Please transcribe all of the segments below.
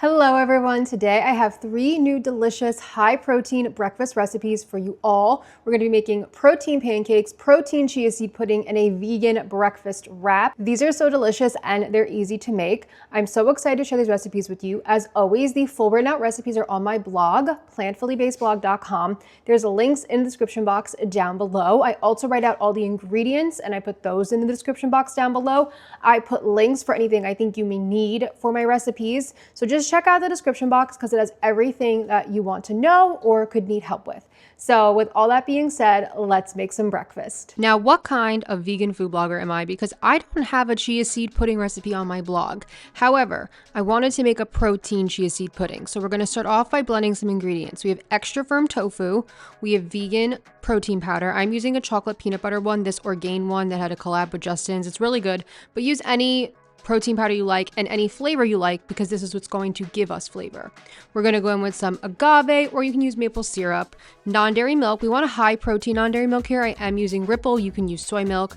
Hello everyone, today I have 3 new delicious high protein breakfast recipes for you all. We're going to be making protein pancakes, protein chia seed pudding, and a vegan breakfast wrap. These are so delicious and they're easy to make. I'm so excited to share these recipes with you. As always, the full written out recipes are on my blog, plantifullybasedblog.com. There's links in the description box down below. I also write out all the ingredients and I put those in the description box down below. I put links for anything I think you may need for my recipes. So just check out the description box because it has everything that you want to know or could need help with. So with all that being said, let's make some breakfast. Now, what kind of vegan food blogger am I? Because I don't have a chia seed pudding recipe on my blog. However, I wanted to make a protein chia seed pudding. So we're going to start off by blending some ingredients. We have extra firm tofu. We have vegan protein powder. I'm using a chocolate peanut butter one, this Orgain one that had a collab with Justin's. It's really good, but use any protein powder you like and any flavor you like because this is what's going to give us flavor. We're going to go in with some agave, or you can use maple syrup, non-dairy milk. We want a high protein non-dairy milk here. I am using Ripple. You can use soy milk,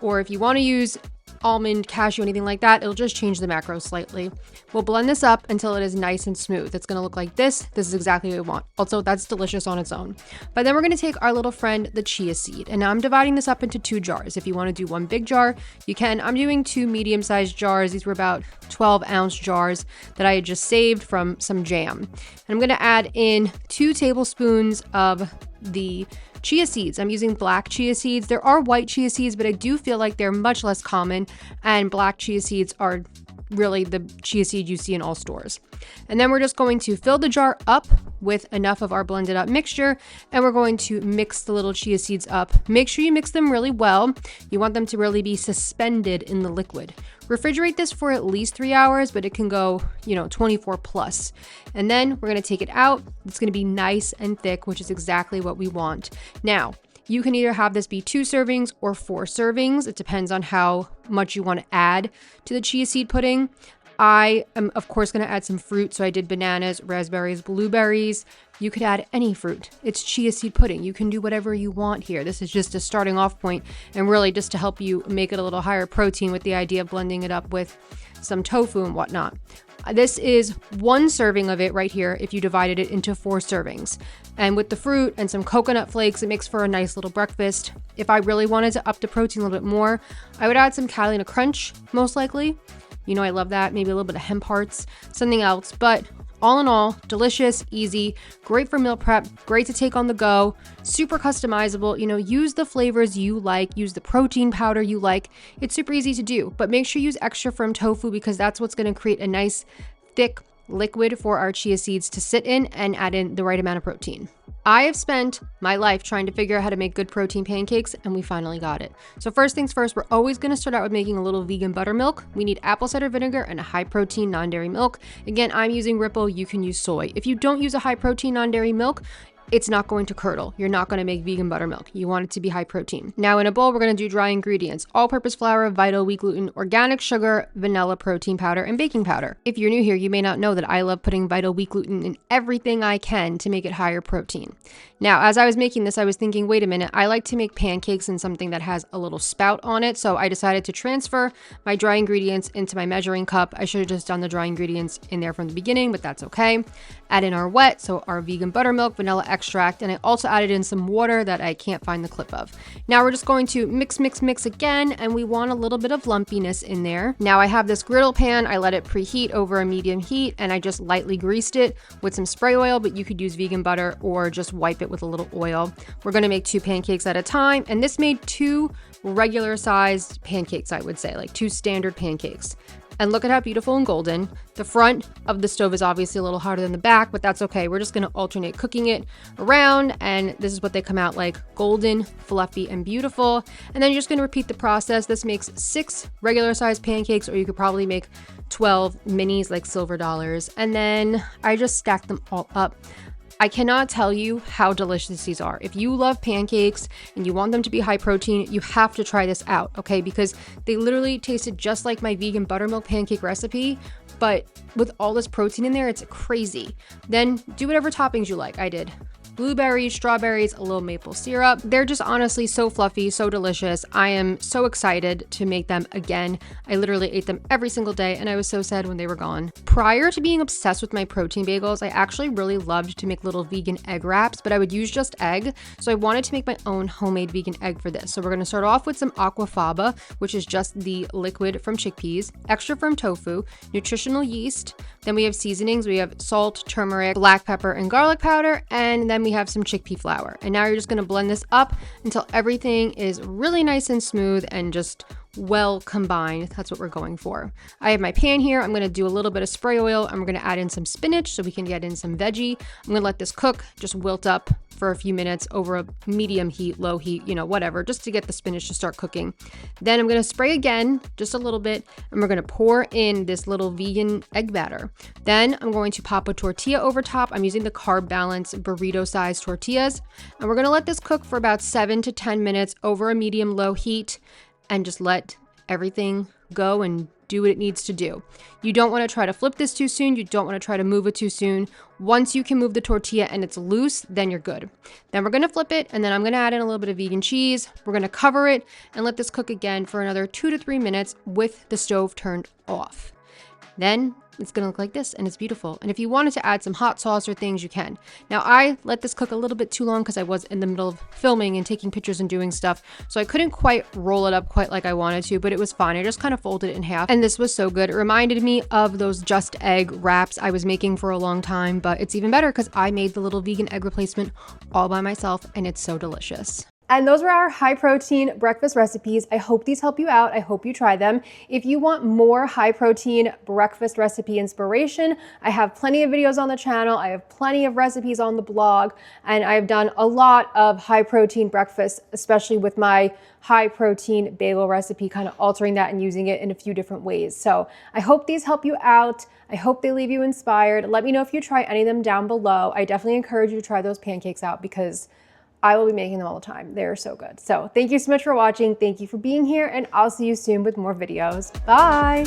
or if you want to use almond, cashew, anything like that, it'll just change the macros slightly. We'll blend this up until it is nice and smooth. It's going to look like this. This is exactly what we want. Also, that's delicious on its own. But then we're going to take our little friend, the chia seed, and now I'm dividing this up into 2 jars. If you want to do one big jar, you can. I'm doing 2 medium-sized jars. These were about 12-ounce jars that I had just saved from some jam. And I'm going to add in 2 tablespoons of the chia seeds. I'm using black chia seeds. There are white chia seeds, but I do feel like they're much less common, and black chia seeds are really the chia seed you see in all stores. And then we're just going to fill the jar up with enough of our blended up mixture, and we're going to mix the little chia seeds up. Make sure you mix them really well. You want them to really be suspended in the liquid. Refrigerate this for at least 3 hours, but it can go, 24 plus. And then we're going to take it out. It's going to be nice and thick, which is exactly what we want. Now, you can either have this be 2 servings or 4 servings. It depends on how much you want to add to the chia seed pudding. I am, of course, going to add some fruit. So I did bananas, raspberries, blueberries. You could add any fruit. It's chia seed pudding. You can do whatever you want here. This is just a starting off point and really just to help you make it a little higher protein with the idea of blending it up with some tofu and whatnot. This is 1 serving of it right here if you divided it into 4 servings. And with the fruit and some coconut flakes, it makes for a nice little breakfast. If I really wanted to up the protein a little bit more, I would add some Catalina Crunch, most likely. I love that. Maybe a little bit of hemp hearts, something else. But all in all, delicious, easy, great for meal prep, great to take on the go, super customizable. Use the flavors you like, use the protein powder you like. It's super easy to do, but make sure you use extra firm tofu because that's what's going to create a nice, thick liquid for our chia seeds to sit in and add in the right amount of protein. I have spent my life trying to figure out how to make good protein pancakes, and we finally got it. So first things first, we're always going to start out with making a little vegan buttermilk. We need apple cider vinegar and a high protein non-dairy milk. Again, I'm using Ripple. You can use soy. If you don't use a high protein non-dairy milk, it's not going to curdle. You're not going to make vegan buttermilk. You want it to be high protein. Now in a bowl, we're going to do dry ingredients: all-purpose flour, Vital wheat gluten, organic sugar, vanilla protein powder, and baking powder. If you're new here, you may not know that I love putting Vital wheat gluten in everything I can to make it higher protein. Now, as I was making this, I was thinking, wait a minute, I like to make pancakes in something that has a little spout on it. So I decided to transfer my dry ingredients into my measuring cup. I should have just done the dry ingredients in there from the beginning, but that's okay. Add in our wet, so our vegan buttermilk, vanilla extract, and I also added in some water that I can't find the clip of. Now we're just going to mix again, and we want a little bit of lumpiness in there. Now I have this griddle pan. I let it preheat over a medium heat, and I just lightly greased it with some spray oil, but you could use vegan butter or just wipe it with a little oil. We're going to make 2 pancakes at a time, and this made 2 regular sized pancakes, I would say, like 2 standard pancakes. And look at how beautiful and golden. The front of the stove is obviously a little hotter than the back, but that's okay. We're just going to alternate cooking it around, and this is what they come out like: golden, fluffy, and beautiful. And then you're just going to repeat the process. This makes 6 regular sized pancakes, or you could probably make 12 minis like silver dollars. And then I just stacked them all up. I cannot tell you how delicious these are. If you love pancakes and you want them to be high protein, you have to try this out, okay? Because they literally tasted just like my vegan buttermilk pancake recipe, but with all this protein in there, it's crazy. Then do whatever toppings you like. I did blueberries, strawberries, a little maple syrup. They're just honestly so fluffy, so delicious. I am so excited to make them again. I literally ate them every single day and I was so sad when they were gone. Prior to being obsessed with my protein bagels, I actually really loved to make little vegan egg wraps, but I would use just egg. So I wanted to make my own homemade vegan egg for this. So we're gonna start off with some aquafaba, which is just the liquid from chickpeas, extra firm tofu, nutritional yeast. Then we have seasonings. We have salt, turmeric, black pepper, and garlic powder. And then we have some chickpea flour. And now you're just gonna blend this up until everything is really nice and smooth and just well combined. That's what we're going for. I have my pan here. I'm going to do a little bit of spray oil and we're going to add in some spinach so we can get in some veggie. I'm going to let this cook, just wilt up for a few minutes over a medium heat, low heat, you know, whatever, just to get the spinach to start cooking. Then I'm going to spray again, just a little bit, and we're going to pour in this little vegan egg batter. Then I'm going to pop a tortilla over top. I'm using the Carb Balance burrito size tortillas, and we're going to let this cook for about 7 to 10 minutes over a medium low heat, and just let everything go and do what it needs to do. You don't want to try to flip this too soon. You don't want to try to move it too soon. Once you can move the tortilla and it's loose, then you're good. Then we're going to flip it, and then I'm going to add in a little bit of vegan cheese. We're going to cover it and let this cook again for another 2 to 3 minutes with the stove turned off. Then it's going to look like this, and it's beautiful. And if you wanted to add some hot sauce or things, you can. Now, I let this cook a little bit too long because I was in the middle of filming and taking pictures and doing stuff. So I couldn't quite roll it up quite like I wanted to, but it was fine. I just kind of folded it in half, and this was so good. It reminded me of those just egg wraps I was making for a long time, but it's even better because I made the little vegan egg replacement all by myself, and it's so delicious. And those were our high protein breakfast recipes. I hope these help you out. I hope you try them. If you want more high protein breakfast recipe inspiration, I have plenty of videos on the channel. I have plenty of recipes on the blog, and I've done a lot of high protein breakfast, especially with my high protein bagel recipe, kind of altering that and using it in a few different ways. So I hope these help you out. I hope they leave you inspired. Let me know if you try any of them down below. I definitely encourage you to try those pancakes out because I will be making them all the time. They're so good. So thank you so much for watching. Thank you for being here, and I'll see you soon with more videos. Bye.